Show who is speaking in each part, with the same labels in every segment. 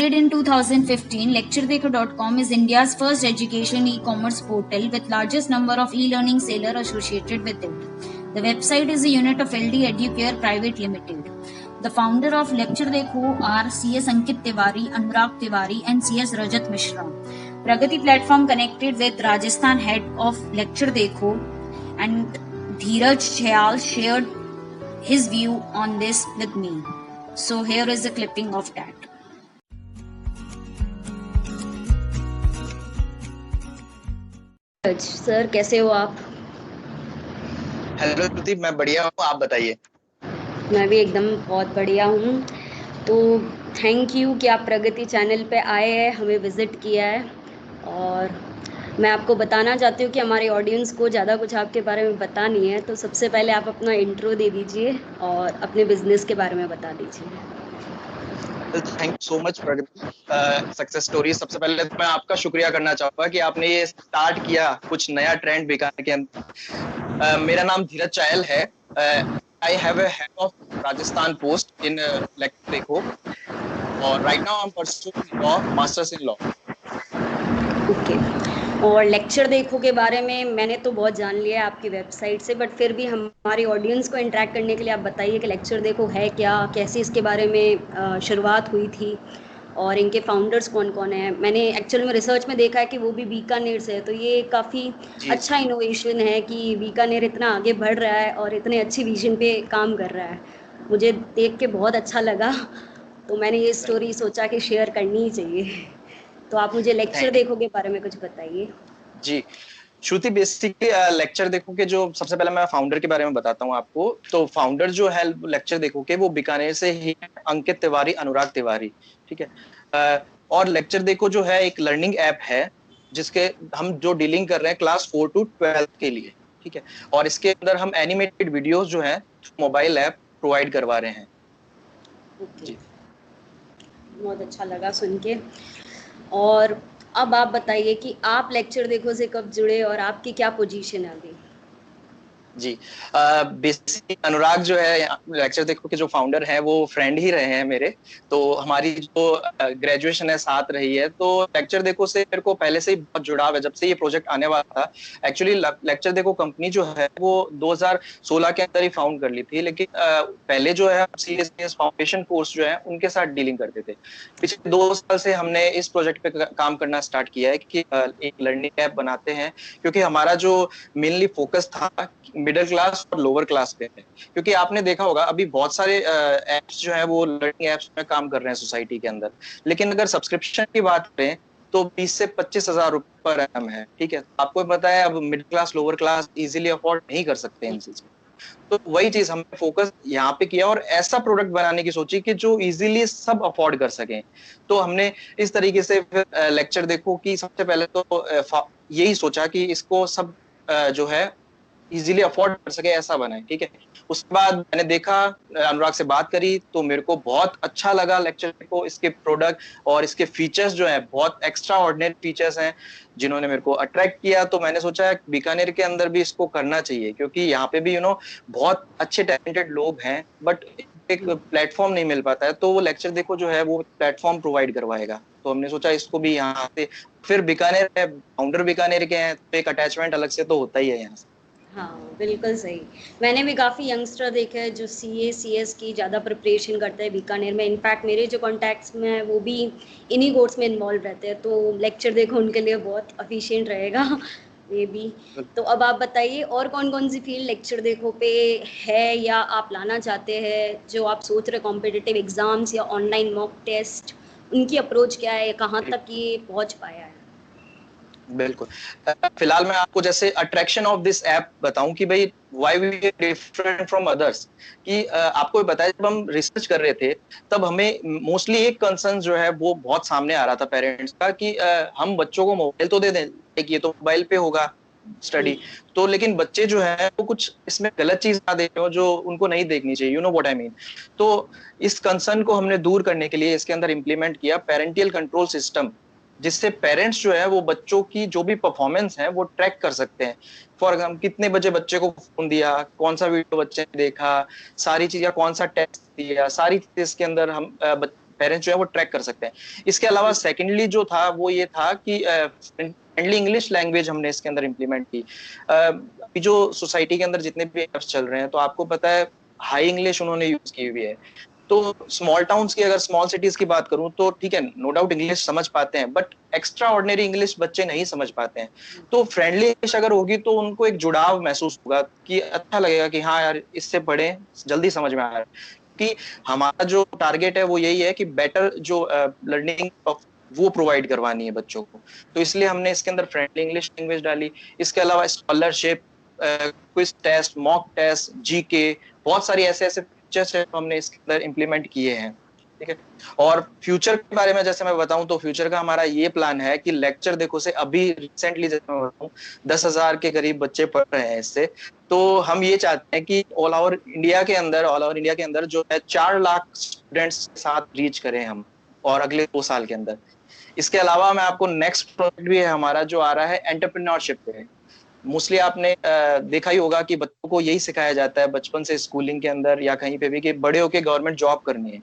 Speaker 1: Founded in 2015, lecturedekho.com is India's first education e-commerce portal with largest number of e-learning sellers associated with it. The website is a unit of LD Educare Private Limited. The founder of Lecture Dekho are CS Ankit Tiwari, Anurag Tiwari and CS Rajat Mishra. Pragati platform connected with Rajasthan head of Lecture Dekho and Dheeraj Chayal shared his view on this with me. So here is a clipping of that. Sir कैसे हो आप?
Speaker 2: Hello श्रुति, मैं बढ़िया हूँ, आप बताइए।
Speaker 3: मैं भी एकदम बहुत बढ़िया हूँ। तो थैंक यू कि आप प्रगति चैनल पे आए हैं, हमें विज़िट किया है। और मैं आपको बताना चाहती हूँ कि हमारे ऑडियंस को ज़्यादा कुछ आपके बारे में पता नहीं है, तो सबसे पहले आप अपना इंट्रो दे दीजिए और अपने बिजनेस के बारे में बता दीजिए।
Speaker 2: Thank you so much Pragati success story. सबसे पहले तो मैं आपका शुक्रिया करना चाहूंगा कि आपने ये स्टार्ट किया कुछ नया ट्रेंड बीकानेर के अंदर। मेरा नाम धीरज चायल है। I have a head of Rajasthan post in lecture देखो, और right now I am pursuing law, masters in law.
Speaker 3: Okay. और लेक्चर देखो के बारे में मैंने तो बहुत जान लिया है आपकी वेबसाइट से, बट फिर भी हमारी ऑडियंस को इंटरेक्ट करने के लिए आप बताइए कि लेक्चर देखो है क्या, कैसे इसके बारे में शुरुआत हुई थी और इनके फाउंडर्स कौन कौन हैं। मैंने एक्चुअल में रिसर्च में देखा है कि वो भी बीकानेर से है, तो ये काफ़ी अच्छा इनोवेशन है कि बीकानेर इतना आगे बढ़ रहा है और इतने अच्छी विजन पे काम कर रहा है। मुझे देख के बहुत अच्छा लगा, तो मैंने ये स्टोरी सोचा कि शेयर करनी ही चाहिए। तो आप मुझे लेक्चर देखो के बारे में कुछ बताइए।
Speaker 2: जी श्रुति, बेसिकली लेक्चर देखो के जो सबसे पहले मैं फाउंडर के बारे में बताता हूँ आपको। तो फाउंडर जो है लेक्चर देखो के वो बीकानेर से ही अंकित तिवारी, अनुराग तिवारी, ठीक है। और लेक्चर देखो जो है एक लर्निंग ऐप है जिसके हम जो डीलिंग कर रहे हैं क्लास 4 to 12 के लिए, ठीक है। और इसके अंदर हम एनिमेटेड वीडियोस जो है मोबाइल ऐप प्रोवाइड करवा रहे हैं।
Speaker 3: जी, बहुत अच्छा लगा सुन के। और अब आप बताइए कि आप लेक्चर देखो से कब जुड़े और आपकी क्या पोजीशन है अभी?
Speaker 2: जी बेसिकली अनुराग जो है लेक्चर देखो के जो फाउंडर हैं वो फ्रेंड ही रहे हैं मेरे। तो हमारी जो ग्रेजुएशन है साथ रही है, तो लेक्चर देखो से मेरे को पहले से ही बहुत जुड़ाव है जब से ये प्रोजेक्ट आने वाला था। एक्चुअली लेक्चर देखो कंपनी जो है वो 2016 के अंदर ही फाउंड कर ली थी, लेकिन पहले जो है सीएस फाउंडेशन कोर्स जो है उनके साथ डीलिंग करते थे। पिछले 2 साल से हमने इस प्रोजेक्ट पे काम करना स्टार्ट किया है कि एक लर्निंग ऐप बनाते हैं, क्योंकि हमारा जो मेनली फोकस था मिडिल क्लास और लोअर क्लास पे है। क्योंकि आपने देखा होगा अभी बहुत सारे एप्स जो है वो लर्निंग एप्स में काम कर रहे हैं सोसाइटी के अंदर, लेकिन अगर सब्सक्रिप्शन की बात करें तो 20 से 25 हजार रुपए पर एनम है, ठीक है। आपको पता है अब middle class lower class easily afford नहीं कर सकते इन चीज। तो वही चीज हमने फोकस यहाँ पे किया और ऐसा प्रोडक्ट बनाने की सोची कि जो इजीली सब अफोर्ड कर सकें। तो हमने इस तरीके से फिर लेक्चर देखो कि सबसे पहले तो यही सोचा कि इसको सब जो है इजीली अफोर्ड कर सके ऐसा बनाए, ठीक है। उसके बाद मैंने देखा, अनुराग से बात करी तो मेरे को बहुत अच्छा लगा लेक्चर को, इसके प्रोडक्ट और इसके फीचर्स जो है बहुत एक्स्ट्रा ऑर्डिनरी फीचर्स हैं जिन्होंने मेरे को अट्रैक्ट किया। तो मैंने सोचा बीकानेर के अंदर भी इसको करना चाहिए, क्योंकि यहाँ पे भी बहुत अच्छे टैलेंटेड लोग हैं, बट एक प्लेटफॉर्म नहीं मिल पाता है। तो वो लेक्चर देखो जो है वो प्लेटफॉर्म प्रोवाइड करवाएगा। तो हमने सोचा इसको भी यहाँ से, फिर बीकानेर है, फाउंडर बीकानेर के हैं तो एक अटैचमेंट अलग से तो होता ही है यहाँ से।
Speaker 3: हाँ बिल्कुल सही। मैंने भी काफ़ी यंगस्टर देखे हैं जो सीएस की ज़्यादा प्रिपरेशन करते हैं बीकानेर में। इनफैक्ट मेरे जो कॉन्टैक्ट्स में है वो भी इन्हीं कोर्स में इन्वॉल्व रहते हैं, तो लेक्चर देखो उनके लिए बहुत एफिशिएंट रहेगा ये भी। तो अब आप बताइए और कौन कौन सी फील्ड लेक्चर देखो पे है या आप लाना चाहते हैं, जो आप सोच रहे कॉम्पिटिटिव एग्जाम्स या ऑनलाइन मॉक टेस्ट, उनकी अप्रोच क्या है, कहाँ तक ये पहुँच पाया है?
Speaker 2: बिल्कुल। फिलहाल मैं आपको जैसे अट्रैक्शन ऑफ दिस ऐप बताऊं कि भाई why we are different from others, कि आपको भी बताया जब हम रिसर्च कर रहे थे तब हमें मोस्टली एक कंसर्न जो है वो बहुत सामने आ रहा था पेरेंट्स का कि हम बच्चों को मोबाइल तो दे दें, एक ये तो मोबाइल पे होगा स्टडी, तो लेकिन बच्चे जो है वो कुछ इसमें गलत चीज ना देख रहे हो जो उनको नहीं देखनी चाहिए, you know what I mean. तो इस कंसर्न को हमने दूर करने के लिए इसके अंदर इम्प्लीमेंट किया पेरेंटियल कंट्रोल सिस्टम, जिससे पेरेंट्स जो है वो बच्चों की जो भी परफॉर्मेंस है वो ट्रैक कर सकते हैं। फॉर एग्जाम्पल कितने बजे बच्चे को फोन दिया, कौन सा वीडियो बच्चे ने देखा, सारी चीज, या कौन सा टेस्ट दिया, सारी चीज इसके अंदर हम पेरेंट्स जो है वो ट्रैक कर सकते हैं। इसके अलावा सेकेंडली जो था वो ये था कि फ्रेंडली इंग्लिश लैंग्वेज हमने इसके अंदर इम्प्लीमेंट की। अभी जो सोसाइटी के अंदर जितने भी ऐप्स चल रहे हैं तो आपको पता है हाई इंग्लिश उन्होंने यूज की हुई है। तो स्मॉल टाउन्स की, अगर स्मॉल सिटीज की बात करूं तो ठीक है, नो डाउट इंग्लिश समझ पाते हैं, बट एक्स्ट्रा ऑर्डिनरी इंग्लिश बच्चे नहीं समझ पाते हैं। तो फ्रेंडली इंग्लिश अगर होगी तो उनको एक जुड़ाव महसूस होगा कि अच्छा लगेगा कि हाँ यार इससे पढ़ें, जल्दी समझ में आ रहा है। कि हमारा जो टारगेट है वो यही है कि बेटर जो लर्निंग वो प्रोवाइड करवानी है बच्चों को। तो इसलिए हमने इसके अंदर फ्रेंडली इंग्लिश लैंग्वेज डाली। इसके अलावा scholarship, quiz test, mock test, GK, बहुत सारी ऐसे ऐसे फीचर्स है हमने इसके अंदर इम्प्लीमेंट किए हैं। ठीक है। और फ्यूचर के बारे में जैसे मैं बताऊं तो फ्यूचर का हमारा ये प्लान है कि लेक्चर देखो से अभी रिसेंटली जैसे मैं बताऊं 10,000 के करीब बच्चे पढ़ रहे हैं इससे। तो हम ये चाहते हैं कि ऑल ओवर इंडिया के अंदर जो है 4 लाख स्टूडेंट्स के साथ रीच करें हम, और अगले 2 साल के अंदर। इसके अलावा मैं आपको नेक्स्ट प्रोजेक्ट भी है हमारा जो आ रहा है एंटरप्रेन्योरशिप पे। मोस्टली आपने देखा ही होगा कि बच्चों को यही सिखाया जाता है बचपन से स्कूलिंग के अंदर या कहीं पे भी कि बड़े होके गवर्नमेंट जॉब करनी है,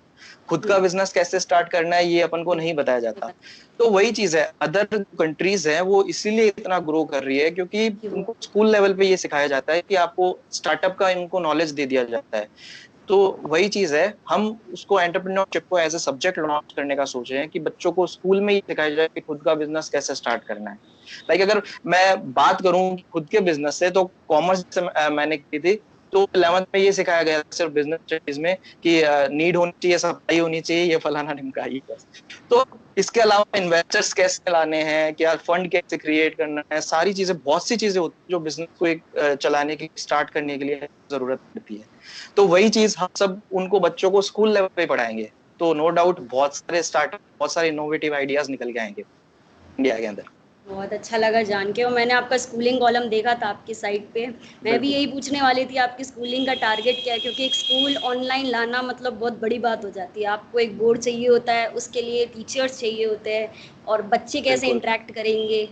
Speaker 2: खुद का बिजनेस कैसे स्टार्ट करना है ये अपन को नहीं बताया जाता। तो वही चीज है, अदर कंट्रीज हैं वो इसीलिए इतना ग्रो कर रही है क्योंकि उनको स्कूल लेवल पे ये सिखाया जाता है कि आपको स्टार्टअप का इनको नॉलेज दे दिया जाता है। तो वही चीज है, हम उसको एंटरप्रेन्योरशिप को एज ए सब्जेक्ट लॉन्च करने का सोच रहे हैं कि बच्चों को स्कूल में ही सिखाया जाए कि खुद का बिजनेस कैसे स्टार्ट करना है। लाइक अगर मैं बात करूं खुद के बिजनेस से, तो कॉमर्स से मैंने की थी, तो 11th में ये सिखाया गया सिर्फ बिजनेस स्टडीज में कि नीड होनी चाहिए, सप्लाई होनी चाहिए, ये फलाना ढिमका ही बस। तो इसके अलावा इन्वेस्टर्स कैसे लाने हैं, क्या फंड कैसे क्रिएट करना है, सारी चीजें, बहुत सी चीजें होती है जो बिजनेस को एक चलाने के लिए, स्टार्ट करने के लिए जरूरत पड़ती है। तो वही चीज हम सब उनको बच्चों को स्कूल लेवल पे पढ़ाएंगे। तो नो डाउट बहुत सारे स्टार्टअप, बहुत सारे इनोवेटिव आइडियाज निकल के आएंगे इंडिया के अंदर।
Speaker 3: बहुत अच्छा लगा जान के, और मैंने आपका स्कूलिंग कॉलम देखा था आपकी साइट पे। मैं भी यही पूछने वाली थी आपकी स्कूलिंग का टारगेट क्या है, क्योंकि एक स्कूल ऑनलाइन लाना मतलब बहुत बड़ी बात हो जाती है। आपको एक बोर्ड चाहिए होता है, उसके लिए टीचर्स चाहिए होते हैं, और बच्चे कैसे इंटरेक्ट करेंगे,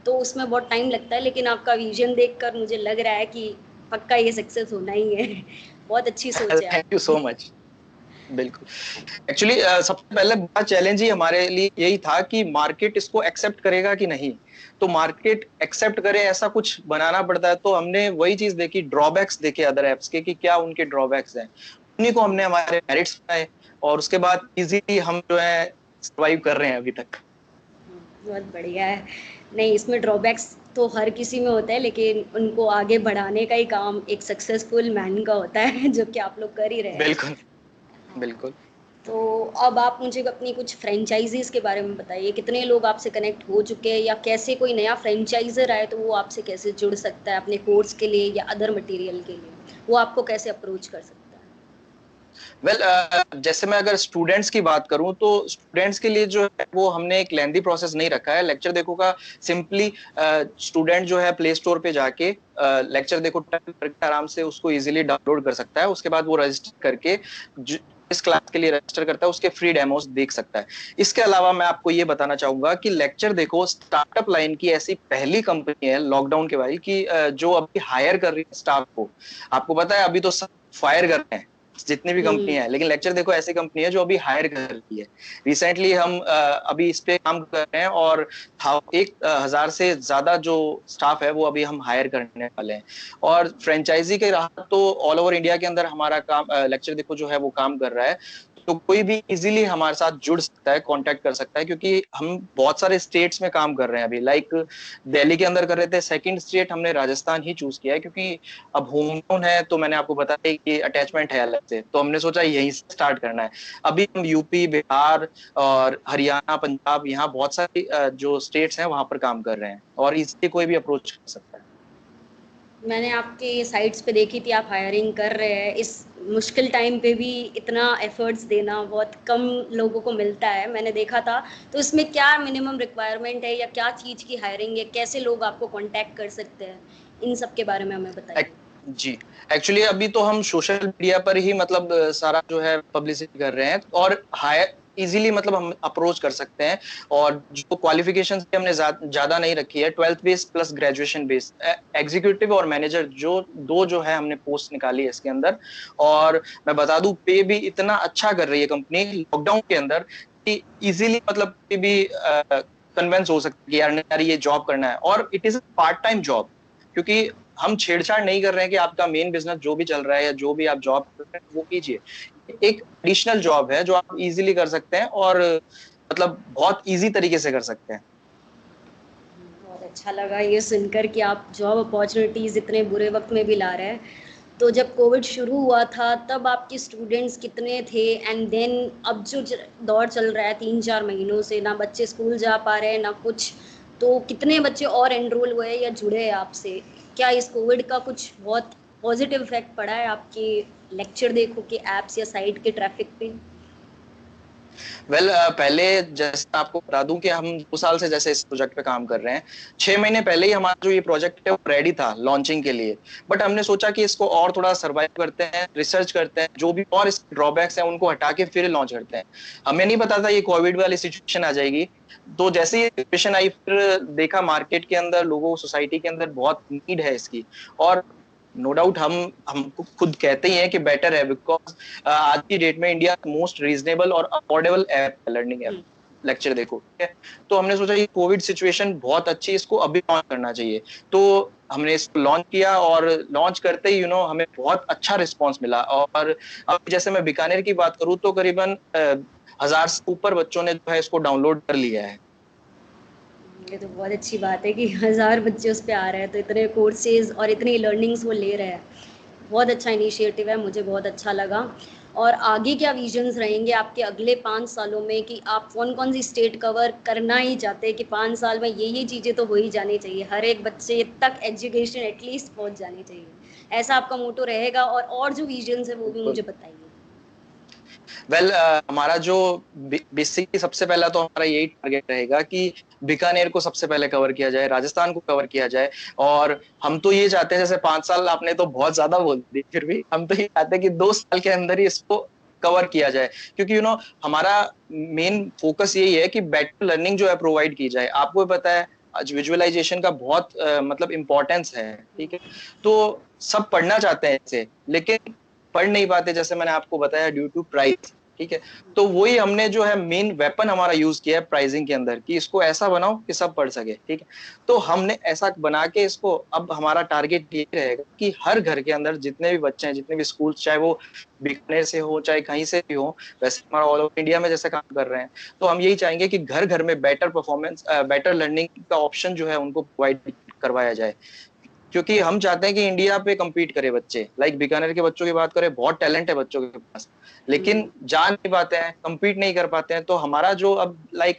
Speaker 3: तो उसमें बहुत टाइम लगता है। लेकिन आपका विजन देखकर मुझे लग रहा है कि पक्का ये सक्सेस होना ही है। बहुत अच्छी सोच है।
Speaker 2: Thank you so much. बिल्कुल। एक्चुअली सबसे पहले बड़ा चैलेंज ही हमारे लिए यही था कि मार्केट इसको एक्सेप्ट करेगा कि नहीं। तो मार्केट एक्सेप्ट करे ऐसा कुछ बनाना पड़ता है। तो हमने वही चीज देखी, ड्रॉबैक्स देखे अदर एप्स के कि क्या उनके ड्रॉबैक्स हैं, उन्हीं को हमने हमारे मेरिट्स बनाए, और उसके बाद इजीली हम जो है सर्वाइव कर रहे हैं अभी तक।
Speaker 3: बहुत बढ़िया है। नहीं, इसमें ड्रॉबैक्स तो हर किसी में होता है, लेकिन उनको आगे बढ़ाने का ही काम एक सक्सेसफुल मैन का होता है, जो कि आप लोग कर ही रहे हैं।
Speaker 2: बिल्कुल बिल्कुल।
Speaker 3: तो अब आप मुझे अपनी कुछ फ्रेंचाइजीज के बारे में बताइए। कितने लोग आपसे कनेक्ट हो चुके हैं, या कैसे कोई नया फ्रेंचाइजर आए तो वो आपसे कैसे जुड़ सकता है अपने कोर्स के लिए या अदर मटेरियल के लिए, वो आपको कैसे अप्रोच कर सकता है?
Speaker 2: जैसे मैं अगर स्टूडेंट्स की बात करूं तो स्टूडेंट्स के लिए जो है वो हमने एक लेंदी प्रोसेस नहीं रखा है। लेक्चर देखो का सिंपली स्टूडेंट जो है प्ले स्टोर पे जाके लेक्चर देखो टाइप करके आराम से उसको इजीली डाउनलोड कर सकता है। उसके बाद वो रजिस्टर करके इस क्लास के लिए रजिस्टर करता है, उसके फ्री डेमोस देख सकता है। इसके अलावा मैं आपको ये बताना चाहूंगा कि लेक्चर देखो स्टार्टअप लाइन की ऐसी पहली कंपनी है लॉकडाउन के बाद की जो अभी हायर कर रही है स्टाफ को। आपको पता है अभी तो सब फायर कर रहे हैं जितनी भी कंपनी है, लेकिन लेक्चर देखो ऐसी कंपनी है जो अभी हायर कर रही है। रिसेंटली हम अभी इस पे काम कर रहे हैं, और 1,000 से ज्यादा जो स्टाफ है वो अभी हम हायर करने वाले हैं। और फ्रेंचाइजी के राह तो ऑल ओवर इंडिया के अंदर हमारा काम लेक्चर देखो जो है वो काम कर रहा है। तो कोई भी इजीली हमारे साथ जुड़ सकता है, कांटेक्ट कर सकता है, क्योंकि हम बहुत सारे स्टेट्स में काम कर रहे हैं अभी। लाइक दिल्ली के अंदर कर रहे थे, सेकंड स्टेट हमने राजस्थान ही चूज किया है क्योंकि अब होम टाउन है, तो मैंने आपको बताया कि अटैचमेंट है अलग से, तो हमने सोचा यहीं से स्टार्ट करना है। अभी हम यूपी, बिहार और हरियाणा, पंजाब, यहाँ बहुत सारी जो स्टेट्स हैं वहां पर काम कर रहे हैं, और इससे कोई भी अप्रोच कर सकता है।
Speaker 3: मैंने आपके साइट्स पे देखी थी, आप हायरिंग कर रहे हैं। इस मुश्किल टाइम पे भी इतना एफर्ट्स देना बहुत कम लोगों को मिलता है, मैंने देखा था। तो इसमें क्या मिनिमम रिक्वायरमेंट है, या क्या चीज़ की हायरिंग है, कैसे लोग आपको कांटेक्ट कर सकते हैं, इन सब के बारे में हमें बताइए।
Speaker 2: जी, एक्चुअली अभी तो हम सोशल मीडिया पर ही मतलब सारा जो है पब्लिसिटी कर रहे हैं और हायर इजीली मतलब हम अप्रोच कर सकते हैं। और जो क्वालिफिकेशन हमने ज्यादा नहीं रखी है, 12th base plus graduation base, executive और मैनेजर जो दो जो है हमने पोस्ट निकाली है इसके अंदर। और मैं बता दूं पे भी इतना अच्छा कर रही है कंपनी लॉकडाउन के अंदर कि इजीली मतलब पे भी कन्विंस हो सकती है कि यार ये जॉब करना है, और it is a part time job. क्योंकि हम छेड़छाड़ नहीं कर रहे हैं कि आपका मेन बिजनेस जो भी चल रहा है या जो भी आप जॉब कर रहे हैं वो कीजिए। एक एडिशनल जॉब है जो आप इजीली कर सकते हैं और मतलब बहुत इजी तरीके से कर सकते हैं।
Speaker 3: बहुत अच्छा लगा ये सुनकर कि आप जॉब अपॉर्चुनिटीज़ इतने बुरे वक्त में भी ला रहे हैं। तो जब कोविड शुरू हुआ था तब आपके स्टूडेंट्स कितने थे, एंड देन अब जो दौर चल रहा है 3-4 महीनों से, ना बच्चे स्कूल जा पा रहे हैं ना कुछ, तो कितने बच्चे और एनरोल हुए या जुड़े हैं आपसे? क्या इस कोविड का कुछ बहुत पॉजिटिव इफेक्ट पड़ा है आपके लेक्चर देखो के ऐप्स या साइट के ट्रैफिक पे?
Speaker 2: वेल पहले जैसे आपको बता दूं कि हम 2 साल से जैसे इस प्रोजेक्ट पे काम कर रहे हैं। 6 महीने पहले ही हमारा जो ये प्रोजेक्ट है वो रेडी था लॉन्चिंग के लिए। बट हमने सोचा कि इसको और थोड़ा सर्वाइव करते हैं, रिसर्च करते हैं, जो भी और इसके ड्रॉबैक्स हैं उनको हटा के फिर लॉन्च करते हैं। हमें नहीं पता था ये कोविड वाली सिचुएशन आ जाएगी। तो जैसे ये सिचुएशन आई फिर देखा मार्केट के अंदर, लोगों सोसाइटी के अंदर बहुत नीड है इसकी। और नो डाउट हम खुद कहते ही हैं कि बेटर है, बिकॉज आज की डेट में इंडिया मोस्ट रीजनेबल और अफोर्डेबल ऐप है, लर्निंग ऐप लेक्चर देखो, ठीक है। तो हमने सोचा ये कोविड सिचुएशन बहुत अच्छी, इसको अभी लॉन्च करना चाहिए। तो हमने इसको लॉन्च किया और लॉन्च करते ही हमें बहुत अच्छा रिस्पांस मिला। और अब जैसे मैं बीकानेर की बात करूं तो करीबन 1000 से ऊपर बच्चों ने जो है इसको डाउनलोड कर लिया है।
Speaker 3: ये तो बहुत अच्छी बात है कि 1000 बच्चे उस पे आ रहे हैं, तो इतने कोर्सेज और इतनी लर्निंग्स वो ले रहे हैं। बहुत अच्छा इनिशिएटिव है, मुझे बहुत अच्छा लगा। और आगे क्या विजन्स रहेंगे आपके अगले 5 सालों में, कि आप कौन-कौन सी स्टेट कवर करना ही चाहते हैं कि 5 साल में ये चीज़ें तो हो ही जानी चाहिए, हर एक बच्चे तक एजुकेशन एटलीस्ट पहुँच जानी चाहिए। ऐसा आपका मोटो रहेगा? और जो विजन्स हैं वो भी मुझे बताइए।
Speaker 2: वेल हमारा जो बेसिकली सबसे पहला तो हमारा यही टारगेट रहेगा कि बीकानेर को सबसे पहले कवर किया जाए, राजस्थान को कवर किया जाए। और हम तो ये चाहते हैं, जैसे 5 साल आपने तो बहुत ज्यादा बोल दी, फिर भी हम तो ये चाहते हैं कि 2 साल के अंदर ही इसको कवर किया जाए। क्योंकि हमारा मेन फोकस यही है कि बेटर लर्निंग जो है प्रोवाइड की जाए। आपको पता है आज विजुअलाइजेशन का बहुत मतलब इम्पोर्टेंस है, ठीक है। तो सब पढ़ना चाहते हैं इसे, लेकिन पढ़ नहीं पाते, जैसे मैंने आपको बताया, ड्यू टू प्राइस, ठीक है। तो वही हमने जो है मेन वेपन हमारा यूज किया है प्राइसिंग के अंदर, कि इसको ऐसा बनाओ कि सब पढ़ सके, ठीक है। तो हमने ऐसा बना के इसको, अब हमारा टारगेट ये रहेगा कि हर घर के अंदर जितने भी बच्चे हैं, जितने भी स्कूल, चाहे वो बीकानेर से हो चाहे कहीं से भी हो, वैसे हमारा ऑल ओवर इंडिया में जैसे काम कर रहे हैं, तो हम यही चाहेंगे कि घर घर में बेटर परफॉर्मेंस, बेटर लर्निंग का ऑप्शन जो है उनको प्रोवाइड करवाया जाए। क्योंकि हम चाहते हैं कि इंडिया पे कम्पीट करे बच्चे। लाइक बीकानेर के बच्चों की बात करें, बहुत टैलेंट है बच्चों के पास, लेकिन जा नहीं पाते हैं, कम्पीट नहीं कर पाते हैं। तो हमारा जो अब लाइक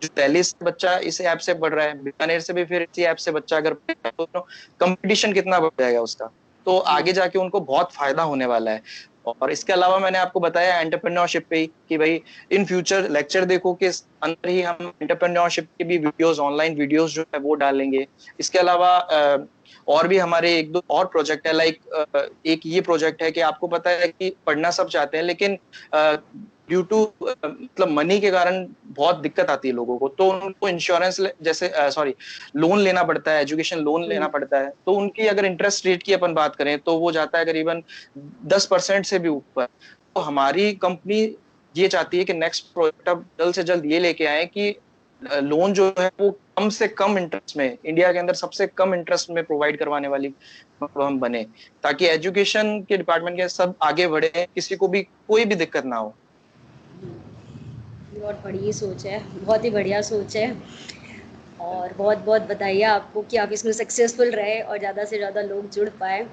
Speaker 2: जो दिल्ली से बच्चा इस ऐप से पढ़ रहा है, बीकानेर से भी फिर इसी ऐप से बच्चा अगर तो कंपटीशन कितना बढ़ जाएगा उसका। तो आगे जाके उनको बहुत फायदा होने वाला है। और इसके अलावा मैंने आपको बताया एंटरप्रेन्योरशिप पे ही, कि भाई इन फ्यूचर लेक्चर देखो के अंदर ही हम एंटरप्रेन्योरशिप की भी वीडियोस, ऑनलाइन वीडियोस जो है वो डालेंगे। इसके अलावा और भी हमारे 1-2 और प्रोजेक्ट है। लाइक एक ये प्रोजेक्ट है कि आपको पता है कि पढ़ना सब चाहते हैं, लेकिन ड्यू टू मतलब मनी के कारण बहुत दिक्कत आती है लोगों को, तो उनको इंश्योरेंस जैसे सॉरी लोन लेना पड़ता है, एजुकेशन लोन लेना पड़ता है। तो उनकी अगर इंटरेस्ट रेट की अपन बात करें तो वो जाता है करीबन 10% से भी ऊपर। तो हमारी कंपनी ये चाहती है कि नेक्स्ट प्रोजेक्ट अब जल्द से जल्द ये लेके आए कि लोन जो है वो कम से कम इंटरेस्ट में, इंडिया के अंदर सबसे कम इंटरेस्ट में प्रोवाइड करवाने वाली हम बने, ताकि एजुकेशन के डिपार्टमेंट के सब आगे बढ़े, किसी को भी कोई भी दिक्कत ना हो।
Speaker 3: बहुत बड़ी सोच है, बहुत ही बढ़िया सोच है। और बहुत बहुत बधाई आपको कि आप इसमें सक्सेसफुल रहे और ज़्यादा से ज़्यादा लोग जुड़ पाए।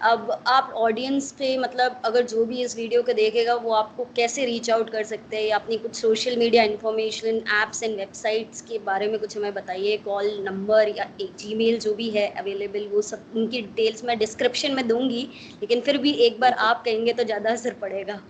Speaker 3: अब आप ऑडियंस पे, मतलब अगर जो भी इस वीडियो को देखेगा वो आपको कैसे रीच आउट कर सकते हैं, या अपनी कुछ social media information, apps and websites के बारे में कुछ हमें बताइए। कॉल नंबर या जीमेल जो भी है अवेलेबल, वो सब उनकी डिटेल्स मैं डिस्क्रिप्शन में दूंगी, लेकिन फिर भी एक बार आप कहेंगे तो ज़्यादा असर पड़ेगा।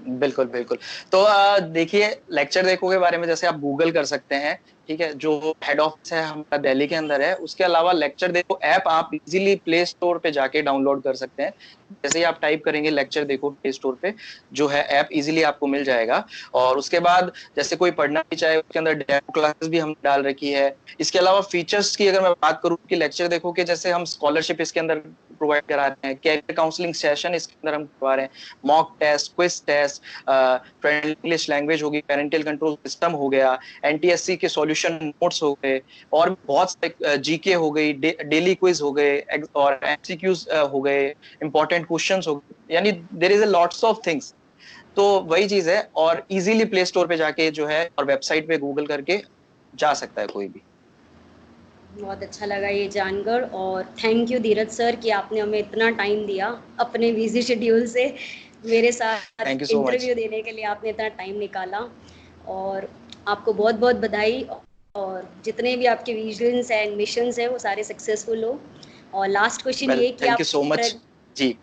Speaker 2: बिल्कुल बिल्कुल। तो देखिए लेक्चर देखो के बारे में जैसे आप गूगल कर सकते हैं, ठीक है, जो हेड ऑफिस है हमारा दिल्ली के अंदर है। उसके अलावा लेक्चर देखो ऐप आप इजीली प्ले स्टोर पे जाके डाउनलोड कर सकते हैं। जैसे ही आप टाइप करेंगे लेक्चर देखो प्ले स्टोर पे, जो है ऐप इजीली आपको मिल जाएगा। और उसके बाद जैसे कोई पढ़ना भी चाहे, उसके अंदर डेमो क्लासेस भी हम डाल रखी है। इसके अलावा फीचर्स की अगर मैं बात करूं कि लेक्चर देखो के जैसे हम स्कॉलरशिप इसके अंदर प्रोवाइड करा रहे हैं, कैरियर काउंसलिंग सेशन इसके अंदर हम करवा रहे हैं, mock test, quiz test, friendly English language होगी, पेरेंटल कंट्रोल सिस्टम हो गया, एनटीएससी के सॉल्यूशन नोट्स हो गए, और बहुत सारे जीके हो गई, डेली क्विज हो गए, और एमसीक्यूज हो गए, इंपॉर्टेंट क्वेश्चंस हो गए, यानी there is a lots of things. तो वही चीज है, और इजीली प्ले स्टोर पे जाके जो है और वेबसाइट पे गूगल करके जा सकता है कोई भी।
Speaker 3: बहुत अच्छा लगा ये जानकर, और थैंक यू धीरज सर कि आपने हमें इतना टाइम दिया अपने बिजी शेड्यूल से मेरे
Speaker 2: थैंक यू
Speaker 3: साथ
Speaker 2: सो मच।
Speaker 3: इंटरव्यू देने के लिए आपने इतना टाइम निकाला। और आपको बहुत बहुत बधाई, और जितने भी आपके विजन्स एंड मिशंस हैं वो सारे सक्सेसफुल हो। और लास्ट क्वेश्चन
Speaker 2: वेल
Speaker 3: ये कि
Speaker 2: थैंक
Speaker 3: आप
Speaker 2: यू सो मच जी।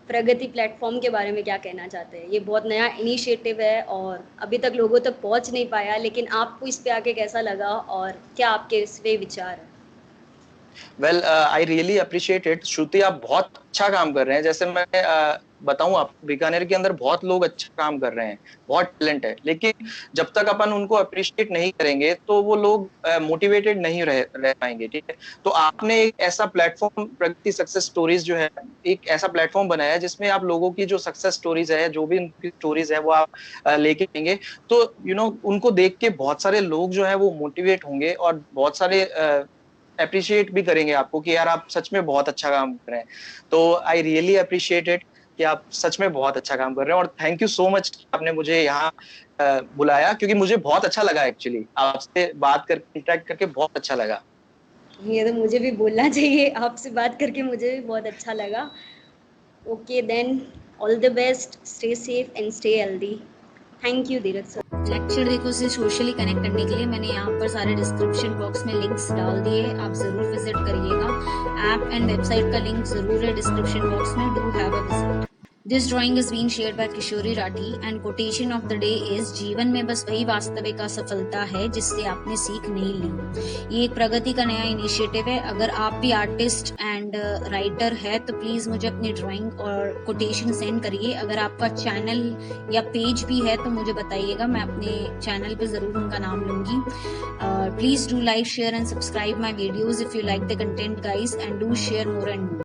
Speaker 3: प्रगति प्लेटफॉर्म के बारे में क्या कहना चाहते हैं? ये बहुत नया इनिशिएटिव है और अभी तक लोगों तक पहुंच नहीं पाया, लेकिन आपको इस पे आके कैसा लगा और क्या आपके इस पे विचार है?
Speaker 2: Well I really appreciate it. Shruti आप बहुत अच्छा काम कर रहे हैं। जैसे मैं बताऊं आपको, बीकानेर के अंदर बहुत लोग अच्छा काम कर रहे हैं, बहुत टैलेंट है, लेकिन जब तक अपन उनको अप्रिशिएट नहीं करेंगे तो वो लोग मोटिवेटेड नहीं रह पाएंगे, ठीक है। तो आपने एक ऐसा प्लेटफॉर्म, प्रगति सक्सेस स्टोरीज जो है, एक ऐसा प्लेटफॉर्म बनाया है जिसमें आप लोगों की जो सक्सेस स्टोरीज है, जो भी उनकी स्टोरीज है, वो आप लेके आएंगे। तो उनको देख के बहुत सारे लोग जो है वो मोटिवेट होंगे, और बहुत सारे अप्रिशिएट भी करेंगे आपको कि यार आप सच में बहुत अच्छा काम कर रहे हैं। तो आई रियली अप्रिशिएट इट कि आप सच में बहुत अच्छा काम कर रहे हैं, और थैंक यू सो मच कि आपने मुझे यहाँ बुलाया, क्योंकि मुझे बहुत अच्छा लगा एक्चुअली आपसे बात करके, इंटरेक्ट करके बहुत अच्छा लगा।
Speaker 3: ये तो मुझे भी बोलना चाहिए, आपसे बात करके मुझे भी बहुत अच्छा लगा। Okay then, all the best, stay safe and stay healthy. Thank you Dheeraj sir.
Speaker 1: Lecture देखो से सोशली कनेक्ट करने के लिए मैंने यहाँ पर सारे डिस्क्रिप्शन बॉक्स में लिंक्स डाल दिए, आप जरूर विजिट करिएगा। ऐप एंड वेबसाइट का लिंक जरूर है डिस्क्रिप्शन बॉक्स में, do have a visit. This drawing is being shared by Kishori Rathi and quotation of the day is जीवन में बस वही वास्तविक असफलता है जिससे आपने सीख नहीं ली। ये एक प्रगति का नया इनिशिएटिव है। अगर आप भी आर्टिस्ट एंड राइटर है तो प्लीज मुझे अपनी ड्राइंग और कोटेशन सेंड करिए। अगर आपका चैनल या पेज भी है तो मुझे बताइएगा, मैं अपने चैनल पे जरूर उनका नाम लूंगी। Please do like, share and subscribe my videos if you like the content guys, and do share more and more.